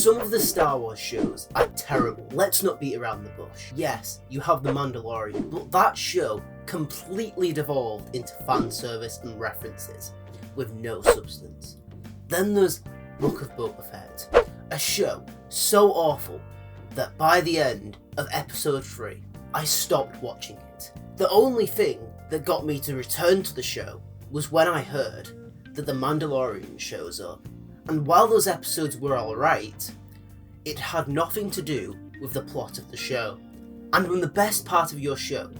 Some of the Star Wars shows are terrible. Let's not beat around the bush. Yes, you have The Mandalorian, but that show completely devolved into fan service and references, with no substance. Then there's Book of Boba Fett, a show so awful that by the end of episode 3, I stopped watching it. The only thing that got me to return to the show was when I heard that The Mandalorian shows up, and while those episodes were alright, it had nothing to do with the plot of the show. And when the best part of your show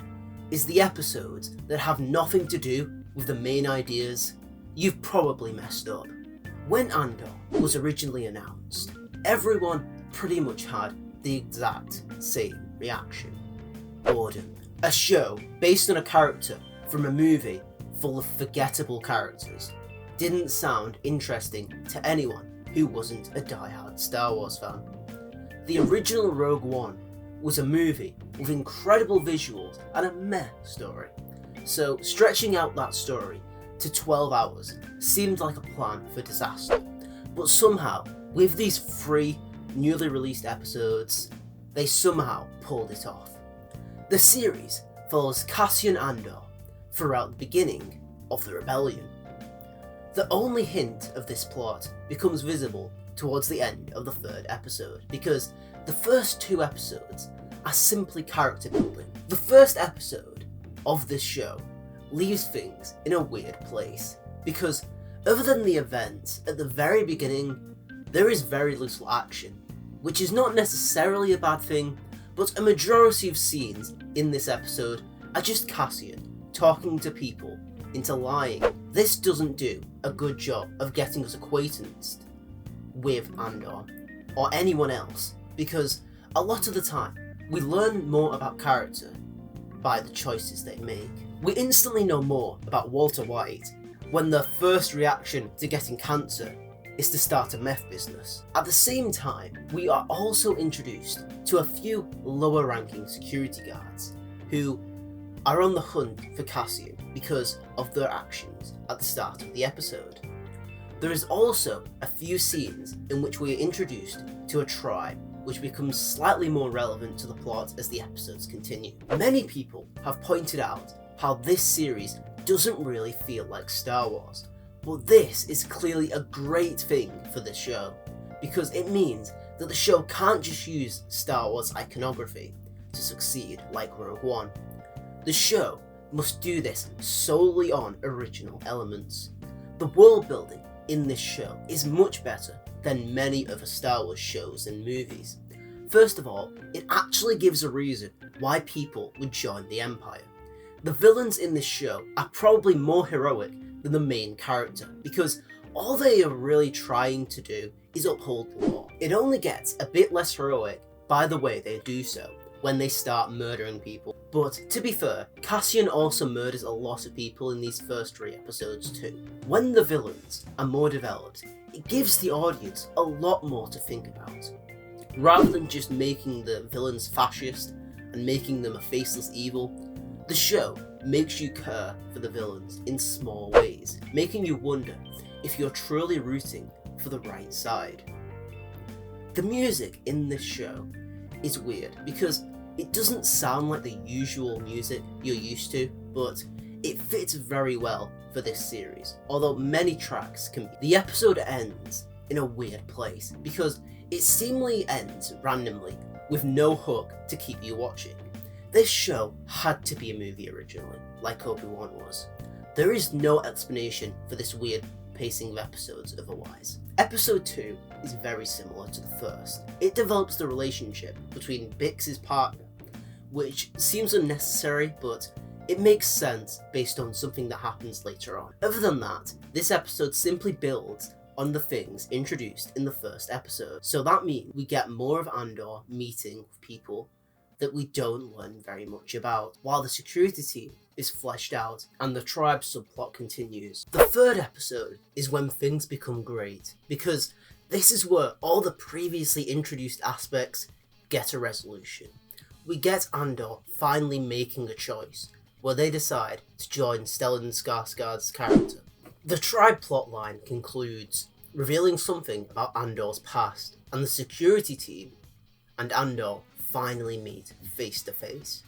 is the episodes that have nothing to do with the main ideas, you've probably messed up. When Andor was originally announced, everyone pretty much had the exact same reaction. Boredom. A show based on a character from a movie full of forgettable characters didn't sound interesting to anyone who wasn't a die-hard Star Wars fan. The original Rogue One was a movie with incredible visuals and a meh story, so stretching out that story to 12 hours seemed like a plan for disaster. But somehow, with these 3 newly released episodes, they somehow pulled it off. The series follows Cassian Andor throughout the beginning of the rebellion. The only hint of this plot becomes visible towards the end of the 3rd episode, because the first 2 episodes are simply character building. The first episode of this show leaves things in a weird place, because other than the events at the very beginning, there is very little action, which is not necessarily a bad thing, but a majority of scenes in this episode are just Cassian talking to people into lying. This doesn't do a good job of getting us acquainted with Andor or anyone else, because a lot of the time we learn more about character by the choices they make. We instantly know more about Walter White when the first reaction to getting cancer is to start a meth business. At the same time, we are also introduced to a few lower ranking security guards who are on the hunt for Cassian because of their actions at the start of the episode. There is also a few scenes in which we are introduced to a tribe which becomes slightly more relevant to the plot as the episodes continue. Many people have pointed out how this series doesn't really feel like Star Wars, but this is clearly a great thing for this show, because it means that the show can't just use Star Wars iconography to succeed like Rogue One. The show must do this solely on original elements. The world building in this show is much better than many other Star Wars shows and movies. First of all, it actually gives a reason why people would join the Empire. The villains in this show are probably more heroic than the main character, because all they are really trying to do is uphold the law. It only gets a bit less heroic by the way they do so, when they start murdering people. But to be fair, Cassian also murders a lot of people in these first 3 episodes too. When the villains are more developed, it gives the audience a lot more to think about. Rather than just making the villains fascist and making them a faceless evil, the show makes you care for the villains in small ways, making you wonder if you're truly rooting for the right side. The music in this show is weird because it doesn't sound like the usual music you're used to, but it fits very well for this series, although many tracks can be. The episode ends in a weird place because it seemingly ends randomly with no hook to keep you watching. This show had to be a movie originally, like Obi-Wan was. There is no explanation for this weird pacing of episodes otherwise. Episode 2 is very similar to the first. It develops the relationship between Bix's partner, which seems unnecessary, but it makes sense based on something that happens later on. Other than that, this episode simply builds on the things introduced in the first episode. So that means we get more of Andor meeting with people that we don't learn very much about, while the security team is fleshed out and the tribe subplot continues. The 3rd episode is when things become great, because this is where all the previously introduced aspects get a resolution. We get Andor finally making a choice, where they decide to join Stellan Skarsgård's character. The tribe plotline concludes, revealing something about Andor's past, and the security team and Andor finally meet face to face.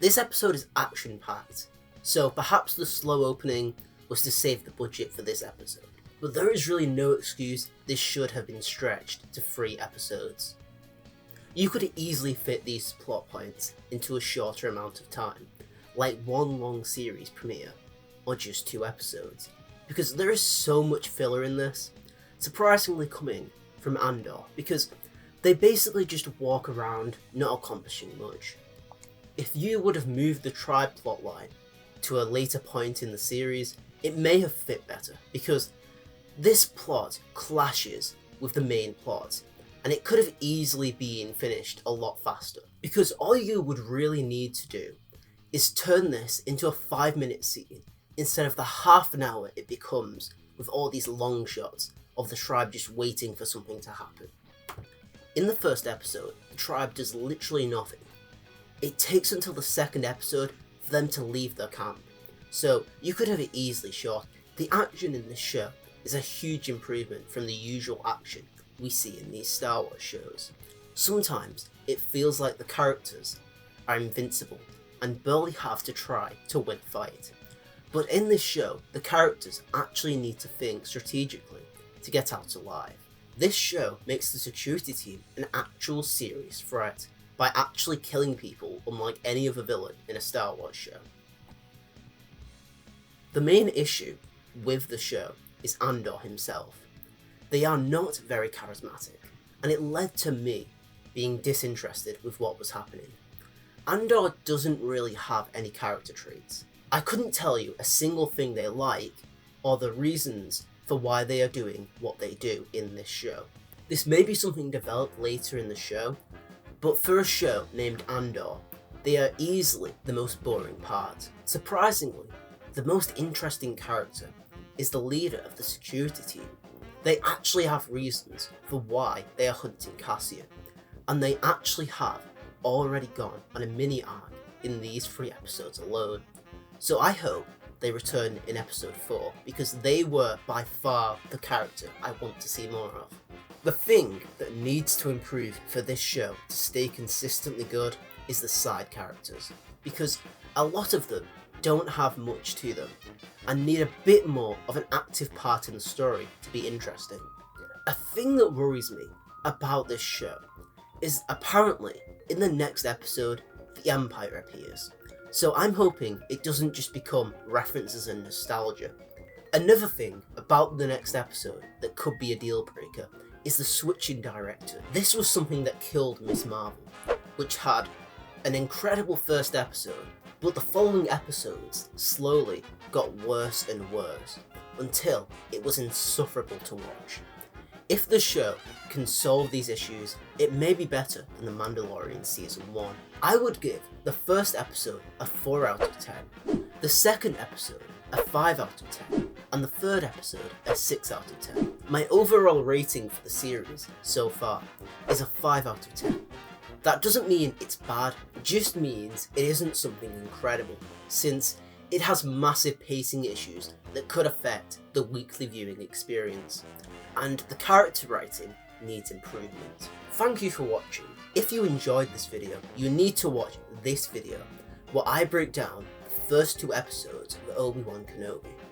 This episode is action-packed, so perhaps the slow opening was to save the budget for this episode. But there is really no excuse this should have been stretched to 3 episodes. You could easily fit these plot points into a shorter amount of time, like one long series premiere, or just 2 episodes, because there is so much filler in this, surprisingly coming from Andor, because they basically just walk around not accomplishing much. If you would have moved the tribe plotline to a later point in the series, it may have fit better, because this plot clashes with the main plot, and it could have easily been finished a lot faster. Because all you would really need to do is turn this into a 5-minute scene instead of the half an hour it becomes with all these long shots of the tribe just waiting for something to happen. In the first episode, the tribe does literally nothing. It takes until the second episode for them to leave their camp, so you could have it easily short. The action in this show is a huge improvement from the usual action we see in these Star Wars shows. Sometimes it feels like the characters are invincible and barely have to try to win a fight. But in this show, the characters actually need to think strategically to get out alive. This show makes the security team an actual serious threat by actually killing people unlike any other villain in a Star Wars show. The main issue with the show is Andor himself. They are not very charismatic, and it led to me being disinterested with what was happening. Andor doesn't really have any character traits. I couldn't tell you a single thing they like, or the reasons for why they are doing what they do in this show. This may be something developed later in the show, but for a show named Andor, they are easily the most boring part. Surprisingly, the most interesting character is the leader of the security team. They actually have reasons for why they are hunting Cassian, and they actually have already gone on a mini arc in these 3 episodes alone. So I hope they return in episode 4, because they were by far the character I want to see more of. The thing that needs to improve for this show to stay consistently good is the side characters, because a lot of them don't have much to them and need a bit more of an active part in the story to be interesting. A thing that worries me about this show is apparently in the next episode the Empire appears, so I'm hoping it doesn't just become references and nostalgia. Another thing about the next episode that could be a deal breaker is the switch in director. This was something that killed Ms. Marvel, which had an incredible first episode, but the following episodes slowly got worse and worse until it was insufferable to watch. If the show can solve these issues, it may be better than The Mandalorian Season 1. I would give the first episode a 4 out of 10, the second episode a 5 out of 10, and the third episode a 6 out of 10. My overall rating for the series so far is a 5 out of 10. That doesn't mean it's bad, it just means it isn't something incredible, since it has massive pacing issues that could affect the weekly viewing experience, and the character writing needs improvement. Thank you for watching. If you enjoyed this video, you need to watch this video, where I break down the first 2 episodes of Obi-Wan Kenobi.